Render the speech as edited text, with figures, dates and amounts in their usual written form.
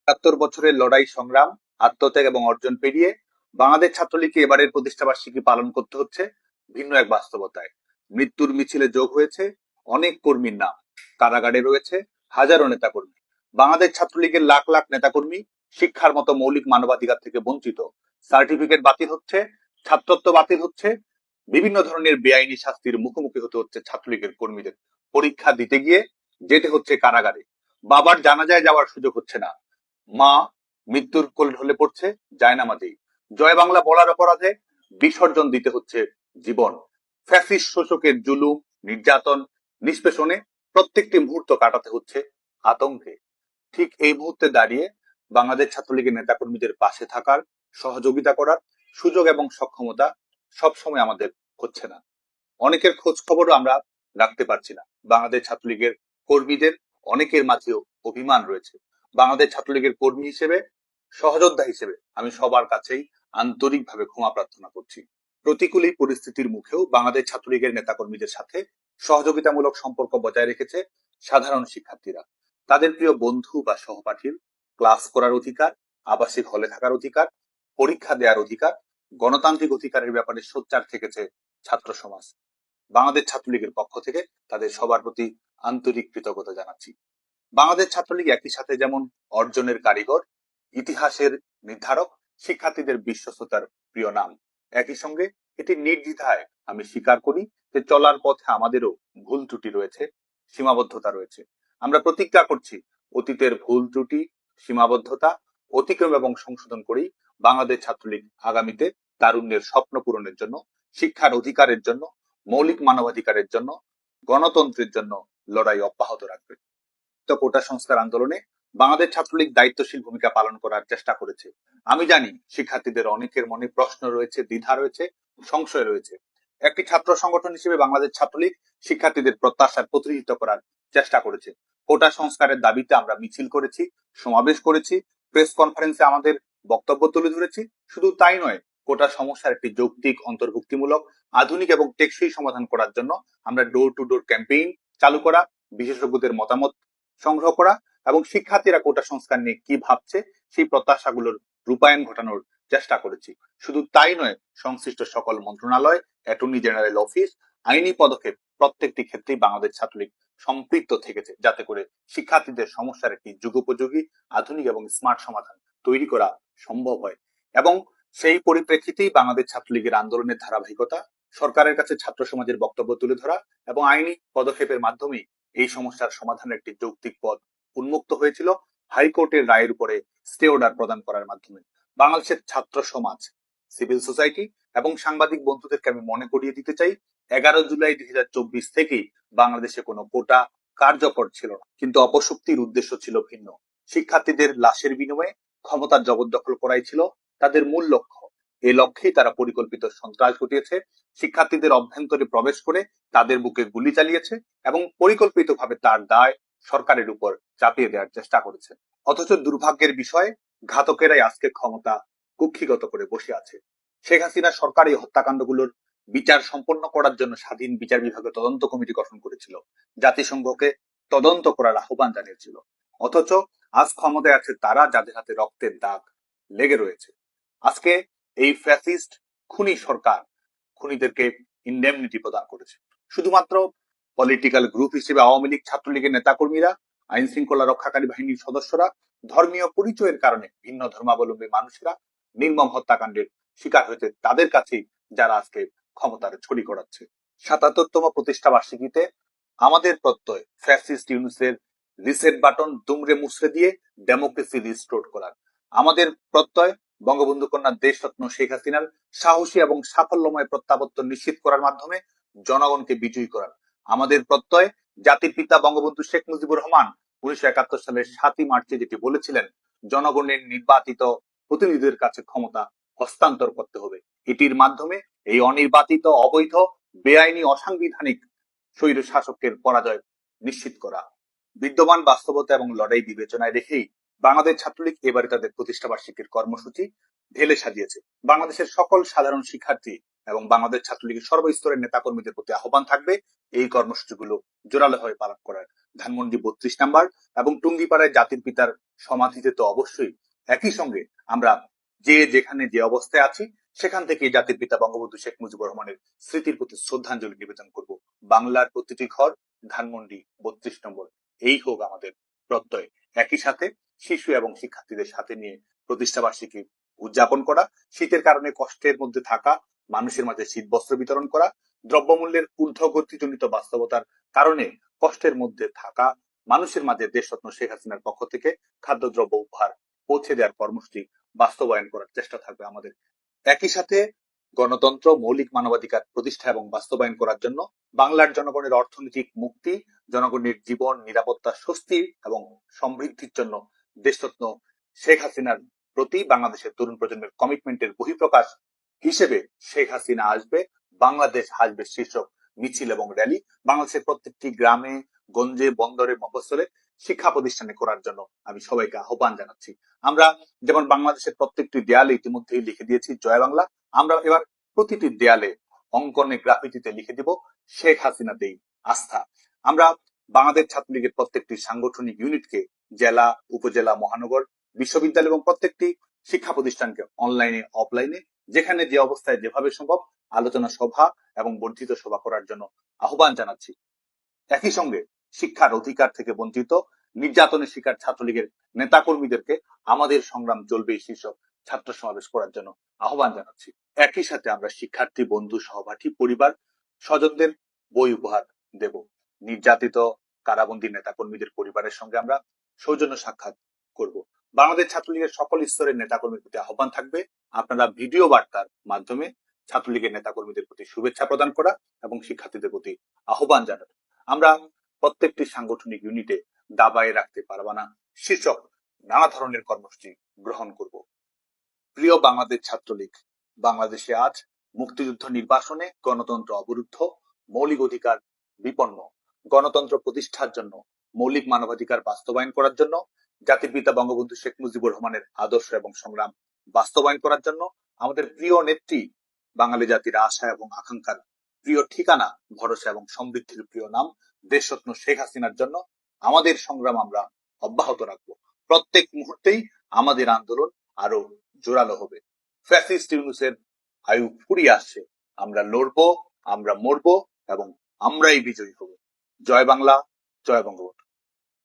৭৭ বছরের লড়াই সংগ্রাম, আত্মত্যাগ এবং অর্জন পেরিয়ে বাংলাদেশ ছাত্রলীগকে এবারের প্রতিষ্ঠাবার্ষিকী পালন করতে হচ্ছে ভিন্ন এক বাস্তবতায়। মৃত্যুর মিছিলে যোগ হয়েছে অনেক কর্মীর নাম, কারাগারে রয়েছে হাজারো নেতাকর্মী। বাংলাদেশ ছাত্রলীগের লাখ লাখ নেতাকর্মী শিক্ষার মতো মৌলিক মানবাধিকার থেকে বঞ্চিত। সার্টিফিকেট বাতিল হচ্ছে, ছাত্রত্ব বাতিল হচ্ছে, বিভিন্ন ধরনের বেআইনি শাস্তির মুখোমুখি হতে হচ্ছে ছাত্রলীগের কর্মীদের। পরীক্ষা দিতে গিয়ে যেতে হচ্ছে কারাগারে, বাবার জানাজায় যাওয়ার সুযোগ হচ্ছে না, মা মৃত্যুর কোল ঢলে পড়ছে জায়নামাজেই। জয় বাংলা বলার অপরাধে বিসর্জন দিতে হচ্ছে জীবন। ফ্যাসিস্ট শোষকের জুলুম, নির্যাতন, নিষ্পেষণে প্রত্যেকটি মুহূর্ত কাটাতে হচ্ছে আতঙ্কে। ঠিক এই মুহূর্তে দাঁড়িয়ে বাংলাদেশ ছাত্রলীগের নেতাকর্মীদের পাশে থাকার, সহযোগিতা করার সুযোগ এবং সক্ষমতা সবসময় আমাদের হচ্ছে না। অনেকের খোঁজ খবরও আমরা রাখতে পারছি না। বাংলাদেশ ছাত্রলীগের কর্মীদের অনেকের মাঝেও অভিমান রয়েছে। বাংলাদেশ ছাত্রলীগের কর্মী হিসেবে, সহযোদ্ধা হিসেবে আমি সবার কাছেই আন্তরিকভাবে ক্ষমা প্রার্থনা করছি। প্রতিকূল এই পরিস্থিতির মুখেও বাংলাদেশ ছাত্রলীগের নেতাকর্মীদের সাথে সহযোগিতামূলক সম্পর্ক বজায় রেখেছে সাধারণ শিক্ষার্থীরা। তাদের প্রিয় বন্ধু বা সহপাঠীর ক্লাস করার অধিকার, আবাসিক হলে থাকার অধিকার, পরীক্ষা দেওয়ার অধিকার, গণতান্ত্রিক অধিকারের ব্যাপারে সোচ্চার থেকেছে ছাত্র সমাজ। বাংলাদেশ ছাত্রলীগের পক্ষ থেকে তাদের সবার প্রতি আন্তরিক কৃতজ্ঞতা জানাচ্ছি। বাংলাদেশ ছাত্রলীগ একই সাথে যেমন অর্জনের কারিগর, ইতিহাসের নির্ধারক, শিক্ষার্থীদের বিশ্বস্ততার প্রিয় নাম, একই সঙ্গে এটি নির্দ্বিধায় আমি স্বীকার করি যে চলার পথে আমাদেরও ভুল ত্রুটি রয়েছে, সীমাবদ্ধতা রয়েছে। আমরা প্রতিজ্ঞা করছি অতীতের ভুল ত্রুটি, সীমাবদ্ধতা অতিক্রম এবং সংশোধন করেই বাংলাদেশ ছাত্রলীগ আগামীতে তারুণ্যের স্বপ্ন পূরণের জন্য, শিক্ষার অধিকারের জন্য, মৌলিক মানবাধিকারের জন্য, গণতন্ত্রের জন্য লড়াই অব্যাহত রাখবে। কোটা সংস্কার আন্দোলনে বাংলাদেশ ছাত্রলীগ দায়িত্বশীল ভূমিকা পালন করার চেষ্টা করেছে। আমি জানি শিক্ষার্থীদের অনেকের মনে প্রশ্ন রয়েছে, দ্বিধা রয়েছে, সংশয় রয়েছে। একটি ছাত্র সংগঠন হিসেবে বাংলাদেশ ছাত্রলীগ শিক্ষার্থীদের প্রত্যাশার প্রতিনিধিত্ব করার চেষ্টা করেছে। কোটা সংস্কারের দাবিতে আমরা মিছিল করেছি, সমাবেশ করেছি, প্রেস কনফারেন্সে আমাদের বক্তব্য তুলে ধরেছি। শুধু তাই নয়, কোটা সমস্যার একটি যৌক্তিক, অন্তর্ভুক্তিমূলক, আধুনিক এবং টেকসই সমাধান করার জন্য আমরা ডোর টু ডোর ক্যাম্পেইন চালু করা, বিশেষজ্ঞদের মতামত সংগ্রহ করা এবং শিক্ষার্থীরা কোটা সংস্কার নিয়ে কি ভাবছে সেই প্রত্যাশাগুলোর রূপায়ণ ঘটানোর চেষ্টা করেছি। শুধু তাই নয়, সংশ্লিষ্ট সকল মন্ত্রণালয়, অ্যাটর্নি জেনারেল অফিস, আইনি পদক্ষেপ প্রত্যেকটি ক্ষেত্রেই বাংলাদেশ ছাত্রলীগ সম্পৃক্ত থেকেছে, যাতে করে শিক্ষার্থীদের সমস্যার একটি যুগোপযোগী, আধুনিক এবং স্মার্ট সমাধান তৈরি করা সম্ভব হয়। এবং সেই পরিপ্রেক্ষিতেই বাংলাদেশ ছাত্রলীগের আন্দোলনের ধারাবাহিকতা, সরকারের কাছে ছাত্র সমাজের বক্তব্য তুলে ধরা এবং আইনি পদক্ষেপের মাধ্যমে এই সমস্যার সমাধানের একটি যৌক্তিক পথ উন্মুক্ত হয়েছিল হাইকোর্টের রায়ের উপরে স্টে অর্ডার প্রদান করার মাধ্যমে। বাংলাদেশের ছাত্র সমাজ, সিভিল সোসাইটি এবং সাংবাদিক বন্ধুদেরকে আমি মনে করিয়ে দিতে চাই, 11 জুলাই 2024 থেকেই বাংলাদেশে কোনো কোটা কার্যকর ছিল না, কিন্তু অপশক্তির উদ্দেশ্য ছিল ভিন্ন। শিক্ষার্থীদের লাশের বিনিময়ে ক্ষমতার জবরদখল করাই ছিল তাদের মূল লক্ষ্য। এই লক্ষ্যেই তারা পরিকল্পিত সন্ত্রাস ঘটিয়েছে, শিক্ষার্থীদের অভ্যন্তরে প্রবেশ করে তাদের বুকে গুলি চালিয়েছে এবং পরিকল্পিতভাবে তার দায় সরকারের উপর চাপিয়ে দেওয়ার চেষ্টা করেছে। অথচ দুর্ভাগ্যের বিষয়, ঘাতকেরাই আজকে ক্ষমতা কুক্ষিগত করে বসে আছে। শেখ হাসিনা সরকার এই হত্যাকাণ্ডগুলোর বিচার সম্পন্ন করার জন্য স্বাধীন বিচার বিভাগের তদন্ত কমিটি গঠন করেছিল, জাতিসংঘকে তদন্ত করার আহ্বান জানিয়েছিল। অথচ আজ ক্ষমতায় আছে তারা যাদের হাতে রক্তের দাগ লেগে রয়েছে। আজকে এই ফ্যাসিস্ট খুনি সরকার খুনিদেরকে ইন্ডেমনিটি প্রদান করেছে। শুধুমাত্র পলিটিক্যাল গ্রুপ হিসেবে আওয়ামী লীগ, ছাত্রলীগের নেতাকর্মীরা, আইন শৃঙ্খলা রক্ষাকারী বাহিনীর সদস্যরা, ধর্মীয় পরিচয়ের কারণে ভিন্ন ধর্মাবলম্বী মানুষেরা নির্মম হত্যাকাণ্ডের শিকার হয়েছে তাদের কাছেই যারা আজকে ক্ষমতার ছড়ি ঘোরাচ্ছে। ৭৭তম প্রতিষ্ঠা বার্ষিকীতে আমাদের প্রত্যয় ফ্যাসিস্ট ইউনূসের রিসেট বাটন দুমড়ে মুচড়ে দিয়ে ডেমোক্রেসি রিস্টোর করার। আমাদের প্রত্যয় বঙ্গবন্ধু কন্যা দেশরত্ন শেখ হাসিনার সাহসী এবং সাফল্যময় প্রত্যাবর্তন নিশ্চিত করার মাধ্যমে জনগণকে বিজয়ী করার। আমাদের প্রত্যয় জাতির পিতা বঙ্গবন্ধু শেখ মুজিবুর রহমান 1971 সালের 7ই মার্চে যেটি বলেছিলেন, জনগণের নির্বাচিত প্রতিনিধিদের কাছে ক্ষমতা হস্তান্তর করতে হবে। এটির মাধ্যমে এই অনির্বাচিত, অবৈধ, বেআইনি, অসাংবিধানিক স্বৈর শাসকের পরাজয় নিশ্চিত করা। বিদ্যমান বাস্তবতা এবং লড়াই বিবেচনায় রেখেই বাংলাদেশ ছাত্রলীগ এবারে তাদের প্রতিষ্ঠা বার্ষিকীর কর্মসূচি ঢেলে সাজিয়েছে। বাংলাদেশের সকল সাধারণ শিক্ষার্থী এবং বাংলাদেশ ছাত্রলীগের সর্বস্তরের নেতাকর্মীদের প্রতি আহ্বান থাকবে এই কর্মসূচিগুলো জোরালোভাবে পালন করার। ধানমন্ডি 32 নাম্বার এবং টুঙ্গিপাড়ায় জাতির পিতার সমাধিতে তো অবশ্যই। একই সঙ্গে আমরা যে যেখানে যে অবস্থায় আছি সেখান থেকে জাতির পিতা বঙ্গবন্ধু শেখ মুজিবুর রহমানের স্মৃতির প্রতি শ্রদ্ধাঞ্জলি নিবেদন করব। বাংলার প্রতিটি ঘর ধানমন্ডি 32 নম্বর, এই হোক আমাদের প্রত্যয়। একই সাথে শিশু এবং শিক্ষার্থীদের সাথে নিয়ে প্রতিষ্ঠাবার্ষিকী উদযাপন করা, শীতের কারণে কষ্টের মধ্যে থাকা মানুষের মাঝে শীত বস্ত্র বিতরণ করা, দ্রব্যমূল্যের ঊর্ধ্বগতিজনিত বাস্তবতার কারণে কষ্টের মধ্যে থাকা মানুষের মাঝে দেশরত্ন শেখ হাসিনার পক্ষ থেকে খাদ্যদ্রব্য উপহার পৌঁছে দেওয়ার কর্মসূচি বাস্তবায়ন করার চেষ্টা থাকবে আমাদের। একই সাথে গণতন্ত্র, মৌলিক মানবাধিকার প্রতিষ্ঠা এবং বাস্তবায়ন করার জন্য বাংলার জনগণের অর্থনৈতিক মুক্তি, জনগণের জীবন নিরাপত্তা, স্বস্তি এবং সমৃদ্ধির জন্য দেশরত্ন শেখ হাসিনার প্রতি বাংলাদেশের তরুণ প্রজন্মের কমিটমেন্টের বহিঃপ্রকাশ হিসেবে শেখ হাসিনা আসবে, বাংলাদেশ আসবে শীর্ষক মিছিল এবং র্যালি বাংলাদেশের প্রত্যেকটি গ্রামে, গঞ্জে, বন্দরে, মফস্বলে, শিক্ষা প্রতিষ্ঠানে করার জন্য আমি সবাইকে আহ্বান জানাচ্ছি। আমরা যেমন বাংলাদেশের প্রত্যেকটি দেয়ালে ইতিমধ্যেই লিখে দিয়েছি জয় বাংলা, আমরা এবার প্রতিটি দেয়ালে অঙ্কনে, গ্রাফিতিতে লিখে দিব শেখ হাসিনাতেই আস্থা। আমরা বাংলাদেশ ছাত্রলীগের প্রত্যেকটি সাংগঠনিক ইউনিটকে জেলা, উপজেলা, মহানগর, বিশ্ববিদ্যালয় এবং প্রত্যেকটি শিক্ষা প্রতিষ্ঠানকে অনলাইনে, অফলাইনে, যেখানে যে অবস্থায় যেভাবে সম্ভব আলোচনা সভা এবং বর্ধিত সভা করার জন্য আহ্বান জানাচ্ছি। একই সঙ্গে শিক্ষার অধিকার থেকে বঞ্চিত, নির্যাতনের শিকার ছাত্রলীগের নেতাকর্মীদেরকে আমাদের সংগ্রাম চলবে শীর্ষক ছাত্র সমাবেশ করার জন্য আহ্বান জানাচ্ছি। একই সাথে আমরা শিক্ষার্থী, বন্ধু, সহপাঠী, পরিবার, স্বজনদের বই উপহার দেব। নির্যাতিত কারাবন্দী নেতাকর্মীদের পরিবারের সঙ্গে আমরা সৌজন্য সাক্ষাৎ করব। বাংলাদেশ ছাত্রলীগের সকল স্তরের নেতাকর্মীর প্রতি আহ্বান থাকবে আপনারা ভিডিও বার্তার মাধ্যমে ছাত্রলীগের নেতাকর্মীদের প্রতি শুভেচ্ছা প্রদান করা এবং শিক্ষার্থীদের প্রতি আহ্বান জানানো। আমরা প্রত্যেকটি সাংগঠনিক ইউনিটে দাবায় রাখতে পারবা না শীর্ষক নানা ধরনের কর্মসূচি গ্রহণ করব। প্রিয় বাংলাদেশ ছাত্রলীগ, বাংলাদেশে আজ মুক্তিযুদ্ধ নির্বাসনে গণতন্ত্র অবরুদ্ধ, মৌলিক অধিকার বিপন্ন। গণতন্ত্র প্রতিষ্ঠার জন্য, মৌলিক মানবাধিকার বাস্তবায়ন করার জন্য, জাতির পিতা বঙ্গবন্ধু শেখ মুজিবুর রহমানের আদর্শ এবং সংগ্রাম বাস্তবায়ন করার জন্য, আমাদের প্রিয় নেত্রী, বাঙালি জাতির আশা এবং আকাঙ্ক্ষার প্রিয় ঠিকানা, ভরসা এবং সমৃদ্ধির প্রিয় নাম দেশরত্ন শেখ হাসিনার জন্য আমাদের সংগ্রাম আমরা অব্যাহত রাখবো। প্রত্যেক মুহূর্তেই আমাদের আন্দোলন আরো জোরালো হবে। ফ্যাসিস্ট ইউনূসের আয়ু ফুরিয়ে আসছে, আমরা লড়বো, আমরা মরবো এবং আমরাই বিজয়ী হব। জয় বাংলা, জয় বঙ্গবন্ধু।